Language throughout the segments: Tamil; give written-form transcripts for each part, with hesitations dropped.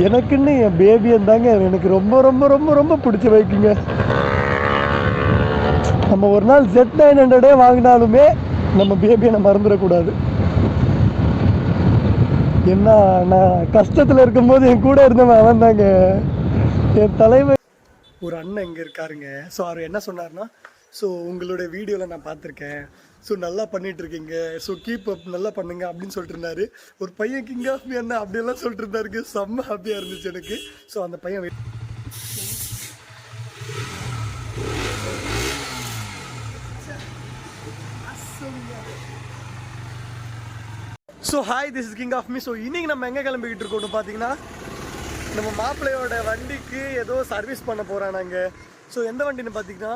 எனக்குன்னு என் பேபி இருந்தாங்க எனக்கு ரொம்ப ரொம்ப ரொம்ப ரொம்ப பிடிச்ச பைக்குங்க. நம்ம ஒரு நாள் Z900 வாங்கினாலுமே நம்ம பேபியை நம்ம மறந்துடக்கூடாது. என்ன நான் கஷ்டத்தில் இருக்கும்போது என் கூட இருந்தவன் அவன் தாங்க என் தலைவர். ஒரு அண்ணன் இங்கே இருக்காருங்க. ஸோ அவர் என்ன சொன்னார்னா, ஸோ உங்களோட வீடியோவில் நான் பார்த்துருக்கேன், ஸோ நல்லா பண்ணிகிட்ருக்கீங்க, ஸோ கீப் அப் நல்லா பண்ணுங்க அப்படின்னு சொல்லிட்டு இருந்தாரு. ஒரு பையன் கிங் ஆஃப் மீ அண்ணா அப்படியெல்லாம் சொல்லிட்டு இருந்தாருக்கு. செம்ம ஹாப்பியாக இருந்துச்சு எனக்கு. ஸோ அந்த பையன் so hi, this is king of me. So இன்னைக்கு நம்ம எங்கே கிளம்பிக்கிட்டு இருக்கோம்னு பார்த்தீங்கன்னா, நம்ம மாப்பிள்ளையோட வண்டிக்கு ஏதோ சர்வீஸ் பண்ண போகிறானாங்க. ஸோ எந்த வண்டின்னு பார்த்தீங்கன்னா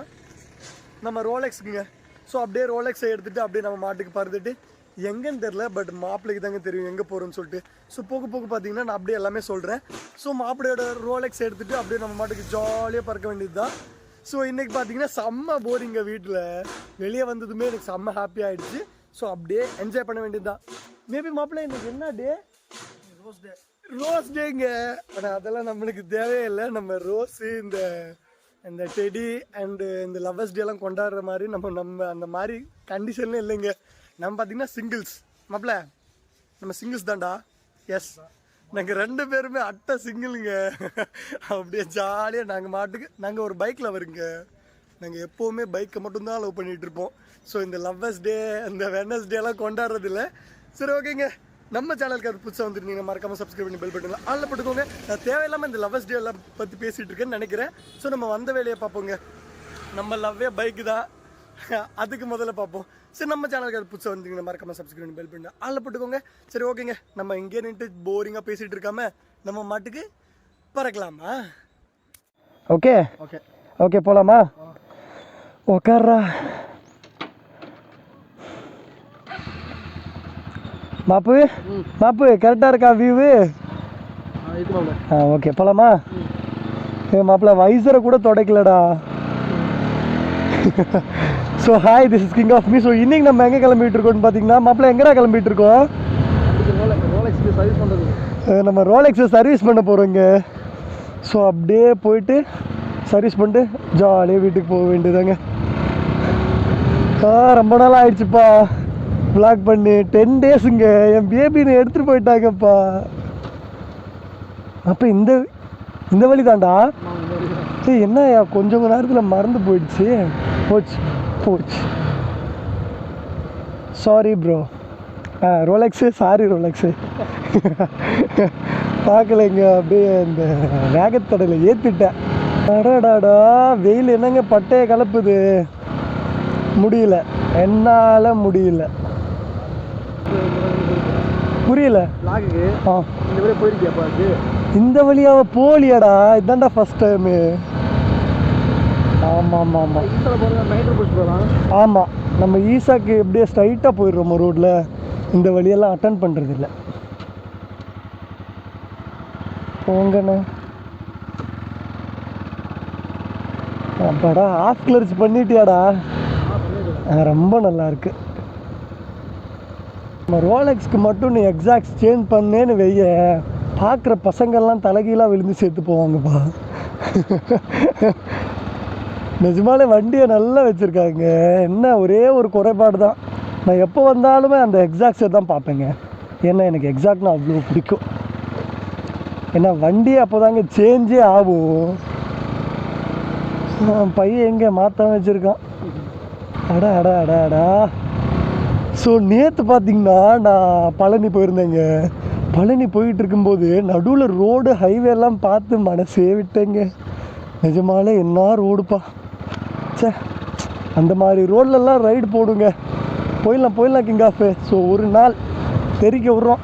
நம்ம ரோலெக்ஸுங்க. ஸோ அப்படியே ரோலெக்ஸை எடுத்துகிட்டு அப்படியே நம்ம மாட்டுக்கு பறந்துட்டு எங்கேன்னு தெரில, பட் மாப்பிள்ளைக்கு தாங்க தெரியும் எங்கே போகிறோன்னு சொல்லிட்டு. ஸோ போக போக பார்த்தீங்கன்னா நான் அப்படியே எல்லாமே சொல்கிறேன். ஸோ மாப்பிள்ளையோட ரோலெக்ஸ் எடுத்துகிட்டு அப்படியே நம்ம மாட்டுக்கு ஜாலியாக பறக்க வேண்டியது தான். ஸோ இன்றைக்கி பார்த்தீங்கன்னா செம்ம போரிங்க. வீட்டில் வெளியே வந்ததுமே எனக்கு செம்ம ஹாப்பி ஆகிடுச்சு. ஸோ அப்படியே என்ஜாய் பண்ண வேண்டியது தான். மேபி மாப்பிள்ளை இன்னைக்கு என்ன டே? ரோஸ் டேங்க. ஆனால் அதெல்லாம் நம்மளுக்கு தேவையே இல்லை. நம்ம ரோஸு இந்த டெடி அண்டு இந்த லவ்வர்ஸ் டேலாம் கொண்டாடுற மாதிரி நம்ம அந்த மாதிரி கண்டிஷன்லாம் இல்லைங்க. நம்ம பார்த்தீங்கன்னா சிங்கிள்ஸ். மாப்பிள்ள நம்ம சிங்கிள்ஸ் தான்டா. எஸ், நாங்கள் 2 பேருமே அட்டை சிங்கிளுங்க. அப்படியே ஜாலியாக நாங்கள் மாட்டுக்கு நாங்கள் ஒரு பைக்கில் வருங்க. நாங்கள் எப்போவுமே பைக்கை மட்டும்தான் லவ் பண்ணிகிட்ருப்போம். ஸோ இந்த லவ்வர்ஸ் டே இந்த வெட்னஸ்டேலாம் கொண்டாடுறதில்ல. சரி, ஓகேங்க. நம்ம சேனலுக்கு அது புதுசாக வந்துருந்தீங்க மறக்காமல் சப்ஸ்கிரைப் பண்ணி பெல் பட்டனில் ஆளில் போட்டுக்கோங்க. நான் தேவையில்லாமல் இந்த லவ்வர்ஸ் டே எல்லாம் பற்றி பேசிகிட்டு இருக்கேன்னு நினைக்கிறேன். ஸோ நம்ம வந்த வேலையை பார்ப்போங்க. நம்ம லவ்வே பைக்கு தான், அதுக்கு முதல்ல பார்ப்போம். சரி, நம்ம சேனலுக்கு அது புதுசாக வந்தீங்கன்னா மறக்காமல் சப்ஸ்கிரைப் பண்ணி பெல் பட்டனில் ஆளில் போட்டுக்கோங்க. சரி, ஓகேங்க. நம்ம இங்கே நின்று போரிங்காக பேசிகிட்டு இருக்காம நம்ம மாட்டுக்கு பறக்கலாமா? ஓகே ஓகே ஓகே போகலாமா? உக்கார்றா மாப்பு. மாப்பு கரெக்டாக இருக்கா வியூவு? ஓகே போகலாமா? மாப்பிள்ள வைசரை கூட துடைக்கலடா. So hi, this is king of me. So இன்றைக்கி நம்ம எங்கே கிளம்பிட்டு இருக்கோம்னு பார்த்தீங்கன்னா, மாப்பிள்ள எங்கடா கிளம்பிட்டு இருக்கோம்? நம்ம ரோலெக்ஸை சர்வீஸ் பண்ண போகிறோங்க. ஸோ அப்படியே போயிட்டு சர்வீஸ் பண்ணிட்டு ஜாலியாக வீட்டுக்கு போக வேண்டியதாங்க. ரொம்ப நாள் ஆயிடுச்சுப்பா விளாக் பண்ணி. 10 டேஸுங்க. என் பேபின்னு எடுத்துகிட்டு போயிட்டாங்கப்பா. அப்போ இந்த வழி தாண்டா. சரி, என்ன கொஞ்சம் நேரத்தில் மறந்து போயிடுச்சு. போச்சு. Sorry bro. Rolex sorry Rolex பார்க்கலைங்க. அப்படியே இந்த வேகத்தடையில் ஏற்றிட்டேன். அடாடாடா, வெயில் என்னங்க பட்டையை கலப்புது. முடியல, என்னால் முடியல. புரியல. இந்த வழியாக போலியாடா? இதாண்டா ஃபர்ஸ்ட் டைமு. ஆமாம் ஆமாம். நம்ம ஈசாக்கு எப்படியே ஸ்ட்ரைட்டாக போயிடுறோம் ரோட்டில். இந்த வழியெல்லாம் அட்டன் பண்ணுறது இல்லை. போங்கண்ணே. அப்பாடா, ஆஃப் கிளர்ச் பண்ணிட்டியாடா? ரொம்ப நல்லாயிருக்கு. நம்ம ரோலெக்ஸ்க்கு மட்டும் நீ எக்ஸாக்ட் சேஞ்ச் பண்ணேன்னு வெய்ய, பார்க்குற பசங்கள்லாம் தலைகீழாக விழுந்து சேர்த்து போவாங்கப்பா. நிஜமாலே வண்டியை நல்லா வச்சுருக்காங்க. என்ன ஒரே ஒரு குறைபாடு தான், நான் எப்போ வந்தாலுமே அந்த எக்ஸாக்ஸை தான் பார்ப்பேங்க. ஏன்னா எனக்கு எக்ஸாக்ட்னா அவ்வளோ பிடிக்கும். ஏன்னா வண்டியை அப்போ தாங்க சேஞ்சே ஆகும். பையன் எங்கே மாற்ற வச்சுருக்கான். அடா. ஸோ நேற்று பார்த்தீங்கன்னா நான் பழனி போயிருந்தேங்க. பழனி போயிட்டு இருக்கும்போது நடுவில் ரோடு ஹைவேலாம் பார்த்து மனசே விட்டேங்க. நிஜமாலே என்ன ரோடுப்பா. சே, அந்த மாதிரி ரோட்லலாம் ரைடு போடுங்க. போயிடலாம் கிங் ஆஃபு. ஸோ ஒரு நாள் தெரிக்க விட்றோம்.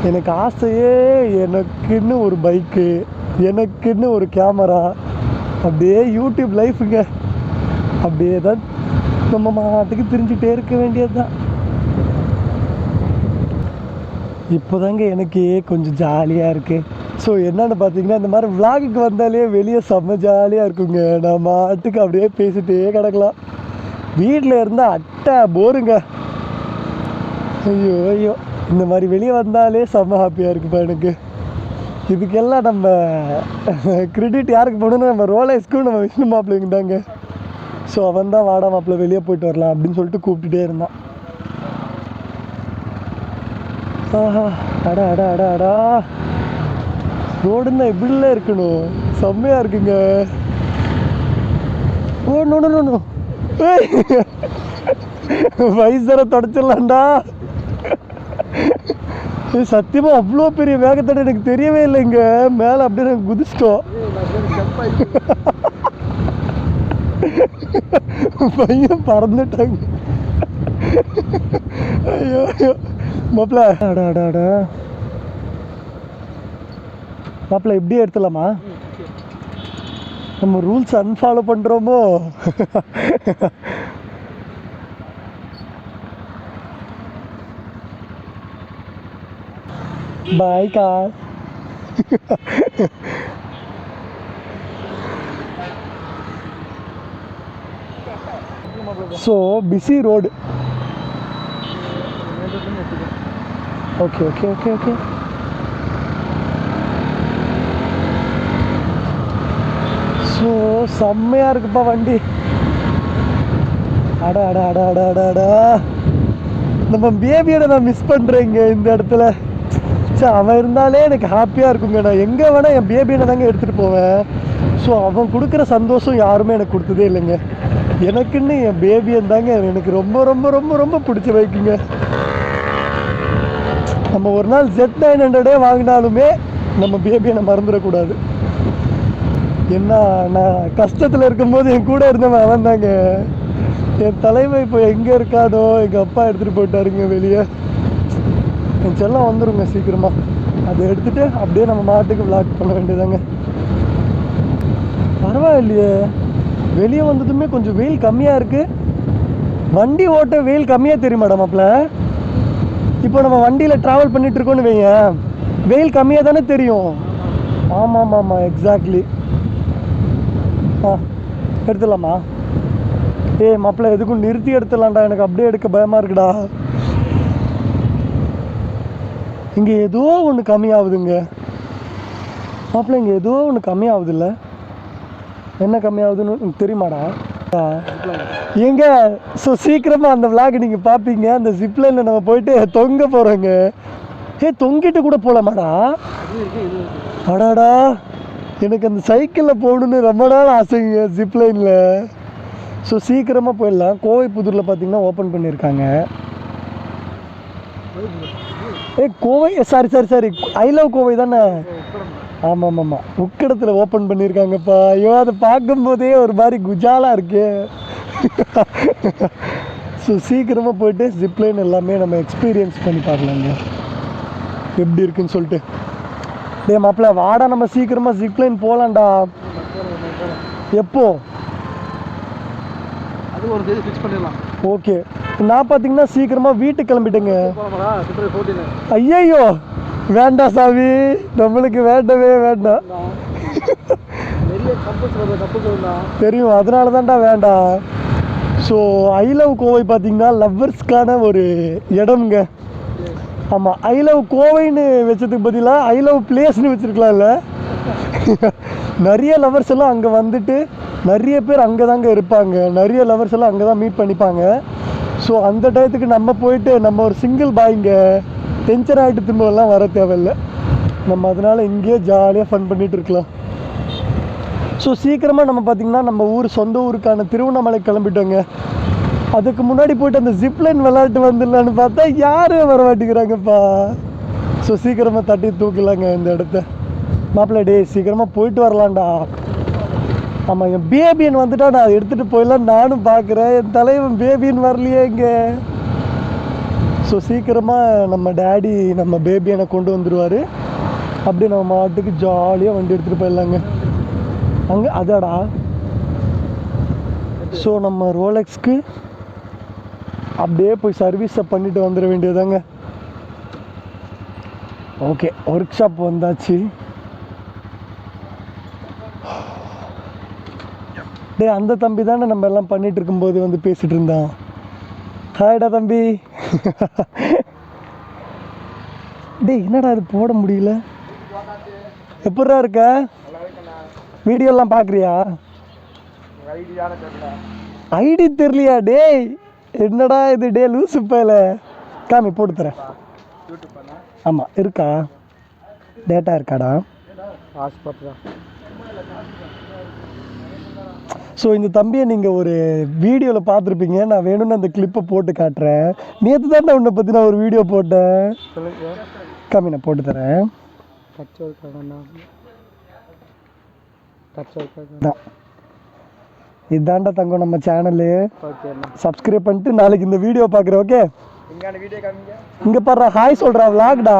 எனக்கு ஆசையே எனக்குன்னு ஒரு பைக்கு, எனக்குன்னு ஒரு கேமரா, அப்படியே யூடியூப் லைஃபுங்க. அப்படியே தான் நம்ம மாட்டுக்கு தெரிஞ்சுட்டே இருக்க வேண்டியது தான். இப்போதாங்க எனக்கே கொஞ்சம் ஜாலியாக இருக்குது. ஸோ என்னென்னு பார்த்தீங்கன்னா, இந்த மாதிரி விளாகுக்கு வந்தாலே வெளியே செம்ம ஜாலியாக இருக்குங்க. நான் மாட்டுக்கு அப்படியே பேசிகிட்டே கிடக்கலாம். வீட்டில் இருந்தால் அட்டை போருங்க. ஐயோ இந்த மாதிரி வெளியே வந்தாலே செம்ம ஹாப்பியாக இருக்குப்பா எனக்கு. இதுக்கெல்லாம் நம்ம கிரெடிட் யாருக்கு போகணுன்னு நம்ம ரோலேஸ்க்கும் நம்ம விஷ்ணு மாப்பிள்ளைங்க தாங்க. ஸோ அவன் தான் வாடா மாப்பிள்ளை வெளியே போயிட்டு வரலாம் அப்படின்னு சொல்லிட்டு கூப்பிட்டுட்டே இருந்தான். ஆஹா, அடா அடா அடா அடா, ரோடுன்னா எப்படிலாம் இருக்கணும், செம்மையாக இருக்குங்க. ஓ நோ நோ நோ, வயசரை தொடச்சிடலாம்டா. சத்தியமாக அவ்வளோ பெரிய வேகத்தோட எனக்கு தெரியவே இல்லைங்க. மேலே அப்படியே நாங்கள் குதிச்சிட்டோம். பையன் பறந்துட்டாங்க. ஐயோ ஐயோ மாப்பிள்ள, அடா அடா அடா மாப்பிள்ள, இப்படியே எடுத்துலாமா? நம்ம ரூல்ஸ் அன்ஃபாலோ பண்ணுறோமோ? பாய்க்கா. So busy road. Okay okay okay okay. So செம்மையாக இருக்குப்பா வண்டி. அடா அடா அடா அடா அடா அடா, நம்ம பேபியோட நான் மிஸ் பண்ணுறேங்க இந்த இடத்துல. சரி, அவன் இருந்தாலே எனக்கு ஹாப்பியாக இருக்குங்க. நான் எங்கே வேணால் என் பேபியை தாங்க எடுத்துகிட்டு போவேன். ஸோ அவன் கொடுக்குற சந்தோஷம் யாருமே எனக்கு கொடுத்ததே இல்லைங்க. எனக்குன்னு என் பேபியை தாங்க எனக்கு ரொம்ப ரொம்ப ரொம்ப ரொம்ப பிடிச்ச பைக்குங்க. நம்ம ஒரு நாள் Z900 வாங்கினாலுமே நம்ம பேபியை நான் மறந்துடக்கூடாது. என்ன, நான் கஷ்டத்தில் இருக்கும்போது என் கூட இருந்தவன் அவன் தாங்க. என் தலைமை இப்போ எங்கே இருக்காதோ, எங்கள் அப்பா எடுத்துகிட்டு போயிட்டாருங்க வெளியே. என் செல்லம் வந்துடுங்க சீக்கிரமாக. அதை எடுத்துகிட்டு அப்படியே நம்ம மாட்டுக்கு விளாக் பண்ண வேண்டியதாங்க. பரவாயில்லையே, வெளியே வந்ததுமே கொஞ்சம் வெயில் கம்மியாக இருக்குது. வண்டி ஓட்ட வெயில் கம்மியாக தெரியும் மேடமாப்பில். இப்போ நம்ம வண்டியில் ட்ராவல் பண்ணிகிட்ருக்கோன்னு வைங்க, வெயில் கம்மியாக தானே தெரியும். ஆமாம் ஆமாம் ஆமாம், எக்ஸாக்ட்லி. ஆ எடுத்துடலாமா? ஏய் மாப்பிள்ள, எதுக்கும் நிறுத்தி எடுத்துடலாம்டா, எனக்கு அப்படியே எடுக்க பயமாக இருக்குடா. இங்கே ஏதோ ஒன்று கம்மியாகுதுங்க மாப்பிள்ள, இங்கே ஏதோ ஒன்று கம்மியாகுதுல்ல. என்ன கம்மியாகுதுன்னு தெரியுமாடா? எங்க? ஸோ சீக்கிரமாக அந்த விளாக் நீங்கள் பார்ப்பீங்க. அந்த ஜிப்லைனில் நம்ம போயிட்டு தொங்க போகிறோங்க. தொங்கிட்டு கூட போகலாமாடா? அடாடா, எனக்கு அந்த சைக்கிளில் போகணுன்னு ரொம்ப நாள் ஆசைங்க ஜிப்லைனில். ஸோ சீக்கிரமாக போயிடலாம். கோவைப்புதூரில் பார்த்தீங்கன்னா ஓப்பன் பண்ணியிருக்காங்க. Kovai, sorry sorry sorry, I love Kovai தானே? ஆமாம் ஆமாம் ஆமாம், உக்கடத்தில் ஓப்பன் பண்ணியிருக்காங்கப்பா. ஐயோ, அதை பார்க்கும்போதே ஒரு மாதிரி குஜாலாக இருக்கு. ஸோ சீக்கிரமாக போயிட்டு ஜிப்லைன் எல்லாமே நம்ம எக்ஸ்பீரியன்ஸ் பண்ணி பார்க்கலாங்க எப்படி இருக்குன்னு சொல்லிட்டு. டே மாப்பிள்ள, வாடா நம்ம சீக்கிரமாக ஜிப்லைன் போகலான்டா. எப்போ? அது ஒரு தேதி ஃபிக்ஸ் பண்ணிடலாம். ஓகே, நான் பார்த்தீங்கன்னா சீக்கிரமாக வீட்டுக்கு கிளம்பிட்டேங்க. ஐயோ வேண்டாம் சாமி, நம்மளுக்கு வேண்டவே வேண்டாம். தெரியும், அதனால தான்டா வேண்டாம். ஸோ ஐ லவ் கோவை பார்த்தீங்கன்னா லவ்வர்ஸ்க்கான ஒரு இடம்ங்க. ஆமாம், ஐ லவ் கோவைன்னு வச்சதுக்கு பதிலாக ஐ லவ் பிளேஸ்னு வச்சுருக்கலாம்ல. நிறைய லவர்ஸ் எல்லாம் அங்கே வந்துட்டு நிறைய பேர் அங்கே தாங்க இருப்பாங்க. நிறைய லவர்ஸ் எல்லாம் அங்கே தான் மீட் பண்ணிப்பாங்க. ஸோ அந்த டயத்துக்கு நம்ம போயிட்டு நம்ம ஒரு சிங்கிள் பாய்ங்க டென்ஷன் ஆகிட்டு திரும்பலாம் வர தேவையில்லை. நம்ம அதனால் இங்கேயே ஜாலியாக ஃபன் பண்ணிகிட்டு இருக்கலாம். ஸோ சீக்கிரமாக நம்ம பார்த்திங்கன்னா நம்ம ஊர் சொந்த ஊருக்கான திருவண்ணாமலை கிளம்பிட்டோங்க. அதுக்கு முன்னாடி போய்ட்டு அந்த ஜிப்லைன் விளையாட்டு வந்துடலான்னு பார்த்தா யாரும் வர மாட்டேங்கிறாங்கப்பா. ஸோ சீக்கிரமாக தட்டி தூக்கலாங்க இந்த இடத்த. மாப்பிள்ளை, டே சீக்கிரமாக போயிட்டு வரலான்டா. ஆமாம், என் பேபியன் வந்துட்டா நான் எடுத்துகிட்டு போயிடலாம் நானும் பார்க்குறேன். என் தலைவன் பேபின்னு வரலையே இங்கே. ஸோ சீக்கிரமாக நம்ம டேடி நம்ம பேபியனை கொண்டு வந்துடுவார். அப்படியே நம்ம மாட்டுக்கு ஜாலியாக வண்டி எடுத்துகிட்டு போயிடலாங்க அங்கே. அதாடா, ஸோ நம்ம ரோலெக்ஸ்க்கு அப்படியே போய் சர்வீஸை பண்ணிவிட்டு வந்துட வேண்டியதாங்க. ஓகே, ஒர்க் ஷாப் வந்தாச்சு. டே, அந்த தம்பி தானே நம்ம எல்லாம் பண்ணிகிட்டு இருக்கும்போது வந்து பேசிகிட்டு இருந்தான். ஹாய்டா தம்பி. டேய் என்னடா இது போட முடியல. எப்படா இருக்க? வீடியோலாம் பார்க்குறியா? ஐடி தெரியலையா? டேய் என்னடா இது? டே லூசு பையல. காமி போட்டு தரேன். ஆமாம் இருக்கா? டேட்டா இருக்காடா? ஸோ இந்த தம்பியை நீங்கள் ஒரு வீடியோவில் பார்த்துருப்பீங்க. நான் வேணும்னு அந்த கிளிப்பை போட்டு காட்டுறேன். நேற்று தான் உன்னை பற்றி நான் ஒரு வீடியோ போட்டேன். காமி நான் போட்டு தரேன். இதாண்டா தங்கம் நம்ம சேனலு. சப்ஸ்கிரைப் பண்ணிட்டு நாளைக்கு இந்த வீடியோ பார்க்குறேன். ஓகே இங்கே பாரு ஹாய் சொல்கிறா. விளாக்டா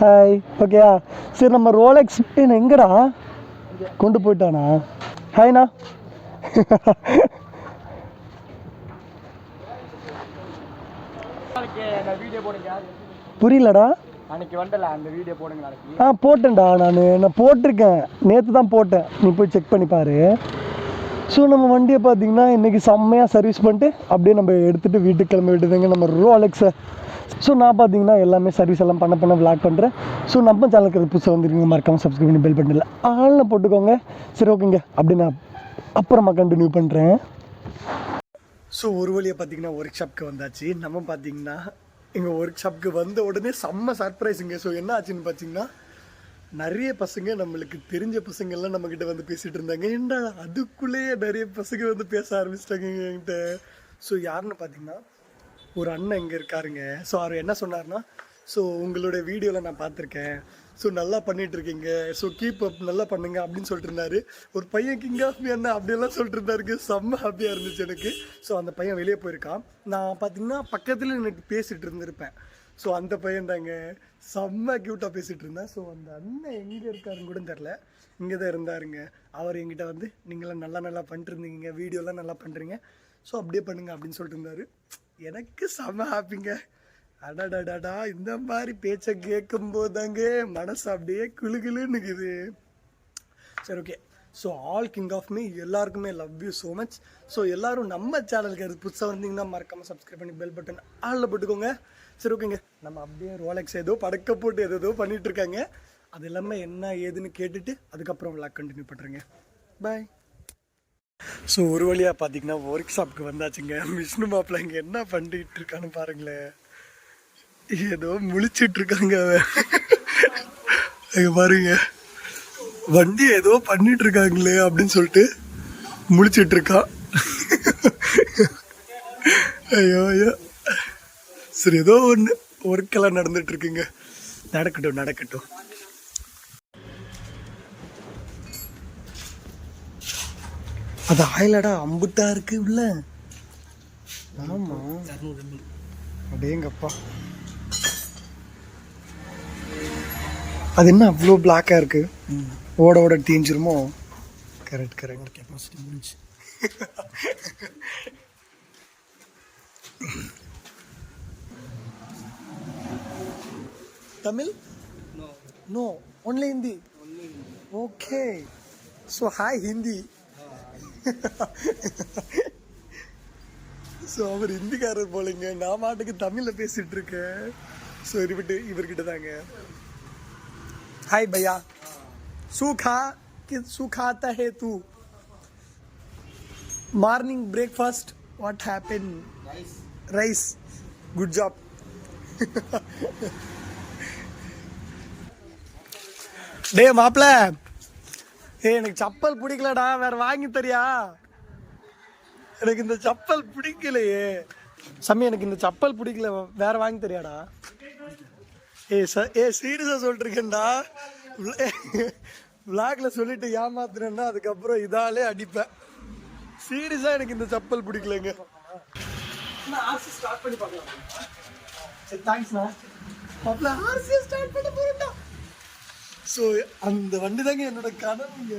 ஹாய். ஓகேயா சரி நம்ம ரோலெக்ஸ் எங்கடா கொண்டு போயிட்டானா? ஹாய்ண்ணா. புரியலடா. போட்டேன்டா. நான் போட்டிருக்கேன். நேற்று தான் போட்டேன். நீ போய் செக் பண்ணி பாரு. ஸோ நம்ம வண்டியை பார்த்தீங்கன்னா இன்றைக்கி செம்மையாக சர்வீஸ் பண்ணிட்டு அப்படியே நம்ம எடுத்துகிட்டு வீட்டுக்கு கிளம்பி விட்டுதுங்க நம்ம ரோலெக்ஸை. ஸோ நான் பார்த்தீங்கன்னா எல்லாமே சர்வீஸ் எல்லாம் பண்ண விளாக் பண்ணுறேன். ஸோ நம்ம சேனலுக்கு புதுசாக வந்துருக்கீங்க மறக்காமல் சப்ஸ்கிரைப் பண்ணி பெல் பட்டனில் ஆள்னு போட்டுக்கோங்க. சரி ஓகேங்க அப்படி நான் அப்புறமா கண்டினியூ பண்ணுறேன். ஸோ ஒரு வழியாக பார்த்தீங்கன்னா ஒர்க் ஷாப்க்கு வந்தாச்சு. நம்ம பார்த்தீங்கன்னா எங்கள் ஒர்க் ஷாப்க்கு வந்த உடனே செம்ம சர்ப்ரைஸுங்க. ஸோ என்ன ஆச்சுன்னு பார்த்தீங்கன்னா நிறைய பசங்க நம்மளுக்கு தெரிஞ்ச பசங்கள்லாம் நம்மக்கிட்ட வந்து பேசிகிட்டு இருந்தாங்க. ஏன்டா அதுக்குள்ளேயே நிறைய பசங்க வந்து பேச ஆரம்பிச்சிட்டாங்க என்கிட்ட. ஸோ யாருன்னு பார்த்தீங்கன்னா ஒரு அண்ணன் இங்கே இருக்காருங்க. ஸோ அவர் என்ன சொன்னார்னா, ஸோ உங்களோட வீடியோவில் நான் பார்த்துருக்கேன். ஸோ நல்லா பண்ணிகிட்ருக்கீங்க. ஸோ கீப் அப் நல்லா பண்ணுங்க அப்படின்னு சொல்லிட்டு இருந்தாரு. ஒரு பையன் கிங் ஆஃப் மீ அண்ணா அப்படியெல்லாம் சொல்லிட்டு இருந்தாருக்கு. செம்ம ஹாப்பியாக இருந்துச்சு எனக்கு. ஸோ அந்த பையன் வெளியே போயிருக்கான். நான் பார்த்தீங்கன்னா பக்கத்தில் எனக்கு பேசிகிட்டு இருந்திருப்பேன். ஸோ அந்த பையன் தாங்க செம்ம க்யூட்டாக பேசிகிட்டு இருந்தேன். ஸோ அந்த அண்ணன் எங்கே இருக்காருன்னு கூட தெரில. இங்கே தான் இருந்தாருங்க. அவர் என்கிட்ட வந்து நீங்களாம் நல்லா பண்ணிட்டுருந்தீங்க, வீடியோலாம் நல்லா பண்ணுறீங்க, ஸோ அப்படியே பண்ணுங்க அப்படின்னு சொல்லிட்டு இருந்தார். எனக்கு செம்ம ஹாப்பிங்க. அடாடாடாடா இந்த மாதிரி பேச்சை கேட்கும்போது தாங்க மனசு அப்படியே குளுகுலுன்னுக்குது. சரி okay. So all king of me எல்லாருக்குமே love you so much. So எல்லோரும் நம்ம சேனலுக்கு அது புதுசாக வந்தீங்கன்னா மறக்காமல் சப்ஸ்கிரைப் பண்ணி பெல் பட்டன் ஆளில் போட்டுக்கோங்க. சரி ஓகேங்க நம்ம அப்படியே ரோலெக்ஸ் ஏதோ படக்க போட்டு ஏதோ பண்ணிகிட்ருக்காங்க. அது எல்லாமே என்ன ஏதுன்னு கேட்டுட்டு அதுக்கப்புறம் விளாக் கண்டினியூ பண்ணுறேங்க. பாய். ஸோ ஒரு வழியாக பார்த்தீங்கன்னா ஒர்க் ஷாப்புக்கு வந்தாச்சுங்க. விஷ்ணு மாப்பிள்ள இங்கே என்ன பண்ணிகிட்டு இருக்கான்னு பாருங்களேன். ஏதோ முழிச்சிட்ருக்காங்க பாருங்க. வண்டி ஏதோ பண்ணிட்டு இருக்காங்களே அப்படின்னு சொல்லிட்டு முழிச்சிட்ருக்கான். ஐயோ ஐயோ. சரி ஏதோ ஒன்று ஒர்க்கெல்லாம் நடந்துட்டுருக்குங்க. நடக்கட்டும். அது ஆயிலடா அம்புட்டா இருக்கு உள்ள. ஆமாம் அப்படியேங்கப்பா. அது என்ன அவ்வளோ பிளாக்காக இருக்கு? ஓட தீஞ்சிருமோ? கரெக்ட் கெப்பாசிட்டி முடிஞ்சு. Tamil? No. Only Hindi? Okay. So hi Hindi. So அவர் ஹிந்திக்காரர் போலங்க. நான் மாட்டுக்கு தமிழில் பேசிகிட்டு இருக்கேன். ஸோ இவர்கிட்ட தாங்க. ஹாய் பையா. सूखा है तू. Morning breakfast. What happened? Rice. Good job. டே மாப்பிள எனக்கு சப்பல் பிடிக்கலடா, வேற வாங்கி தரியா? எனக்கு இந்த சப்பல் பிடிக்கலையே சாமி. எனக்கு இந்த சப்பல் பிடிக்கல, வேற வாங்கி தரியாடா? சீரியஸா சொல்லிருக்கேன்டா. விளாக்ல சொல்லிட்டு ஏமாத்துறேன்னா அதுக்கப்புறம் இதாலே அடிப்பேன். சீரியஸா எனக்கு இந்த சப்பல் பிடிக்கலங்க. ஸ்டார்ட் பண்ணி பார்க்கலாம். தேங்க்ஸ்ண்ணா. மாப்பிள ஆர்சி ஸ்டார்ட் பண்ண போறேன்டா. ஸோ அந்த வண்டி தாங்க என்னோட கனவுங்க.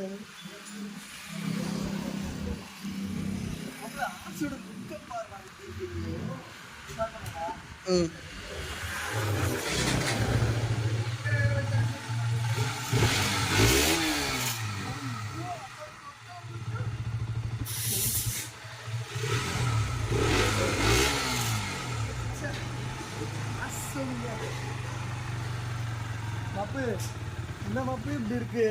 இந்த மாப்பு இப்படி இருக்கு.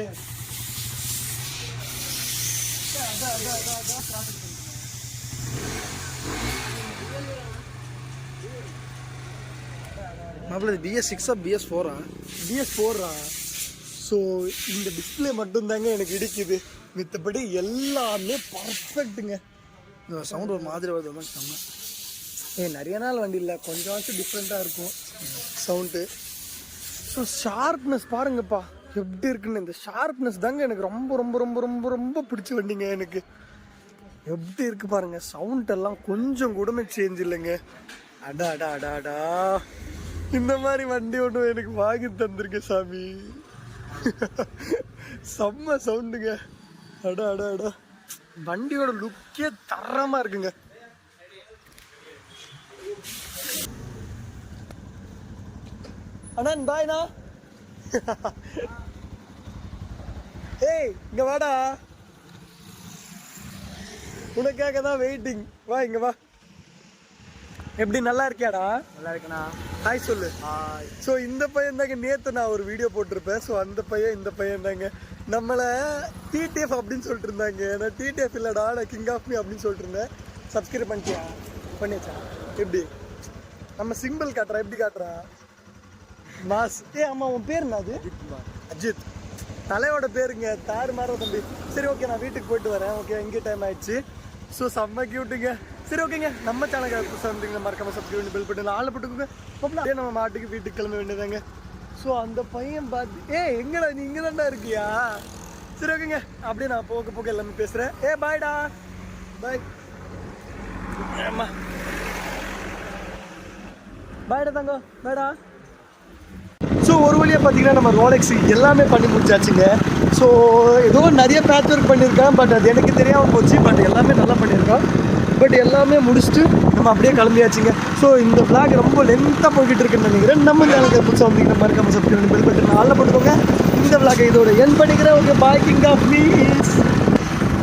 மாப்பிள்ள BS6 BS4 BS4. ஸோ இந்த டிஸ்பிளே மட்டும்தாங்க எனக்கு இடிக்குது, மித்தபடி எல்லாமே பர்ஃபெக்ட்டுங்க. இந்த சவுண்ட் ஒரு மாதிரி வருது செம்ம. நிறைய நாள் வண்டி இல்லை, கொஞ்சமாச்சும் டிஃப்ரெண்ட்டாக இருக்கும் சவுண்டு. ஸோ ஷார்ப்னஸ் பாருங்கப்பா எப்படி இருக்குன்னு. இந்த ஷார்ப்னஸ் தாங்க எனக்கு ரொம்ப ரொம்ப ரொம்ப ரொம்ப ரொம்ப பிடிச்ச வண்டிங்க. எனக்கு எப்படி இருக்கு பாருங்க, சவுண்ட் எல்லாம் கொஞ்சம் கூடமே சேஞ்ச் இல்லைங்க. அடா அடா அடா அடா, இந்த மாதிரி வண்டி ஒன்று எனக்கு வாங்கி தந்திருக்க சாமி. செம்ம சவுண்டுங்க. அடா அடா அடா, வண்டியோட லுக்கே தரமா இருக்குங்க. அண்ணா பாய்ண்ணா. ஏய் இங்க வாடா, உனக்காக தான் வெயிட்டிங். வா இங்க வா. எப்படி நல்லா இருக்கியாடா? நல்லா இருக்குண்ணா. ஹாய் சொல்லு. ஸோ இந்த பையன் தாங்க நேற்று நான் ஒரு வீடியோ போட்டிருப்பேன். ஸோ அந்த பையன் இந்த பையன் தாங்க நம்மளை TTF அப்படின்னு சொல்லிட்டு இருந்தாங்க. நான் TTF இல்லைடா, நான் கிங் ஆஃப் மீ அப்படின்னு சொல்லிட்டு இருந்தேன். சப்ஸ்கிரைப் பண்ணிட்டியா? பண்ணியாச்சா? எப்படி நம்ம சிம்பிள் காட்டுறா, எப்படி காட்டுறா மாஸ்? ஆமாம், உன் பேர் என்ன? அது அஜித். தலையோட பேருங்க, தாறு மாற தம்பி. சரி ஓகே, நான் வீட்டுக்கு போயிட்டு வரேன். ஓகே, இங்கே டைம் ஆயிடுச்சு. ஸோ செம்ம கியூட்டுங்க. சரி ஓகேங்க, நம்ம சேனலுக்கு புதுசாக வந்துங்க, மறக்காம சப்ஸ்கிரைப் பண்ணி பெல் பட்டன் ஆள் போட்டுக்கோங்க. அப்படியே நம்ம மாட்டுக்கு வீட்டுக்கு கிளம்ப வேண்டியதாங்க. ஸோ அந்த பையன் பார்த்து எங்கடா நீ இங்கே தான்டா இருக்கியா? சரி ஓகேங்க, அப்படியே நான் போக போக எல்லாமே பேசுகிறேன். பாய்டா, பாய். ஆமாம் பாய்டா தங்கோ, பாய்டா. ஸோ ஒரு வழியாக பார்த்தீங்கன்னா நம்ம ரோலெக்ஸ் எல்லாமே பண்ணி முடிச்சாச்சுங்க. ஸோ ஏதோ நிறைய பேட்ச் ஒர்க் பண்ணியிருக்கேன், பட் அது எனக்கு தெரியாமல் போச்சு. பட் எல்லாமே நல்லா பண்ணியிருக்கோம். பட் எல்லாமே முடிச்சுட்டு நம்ம அப்படியே கிளம்பியாச்சுங்க. ஸோ இந்த vlog ரொம்ப லென்த்தாக போய்கிட்டு இருக்குன்னு நினைக்கிறேன். நம்ம சேனலுக்கு புதுசாக வந்தீங்கன்னா மறக்காம சப்ஸ்கிரைப் பண்ணி பெல் பட்டன் ஆல்ல போட்டுக்கோங்க. இந்த vlog இதோட என் பண்ணிக்கிறேன். Okay, bye. King of me.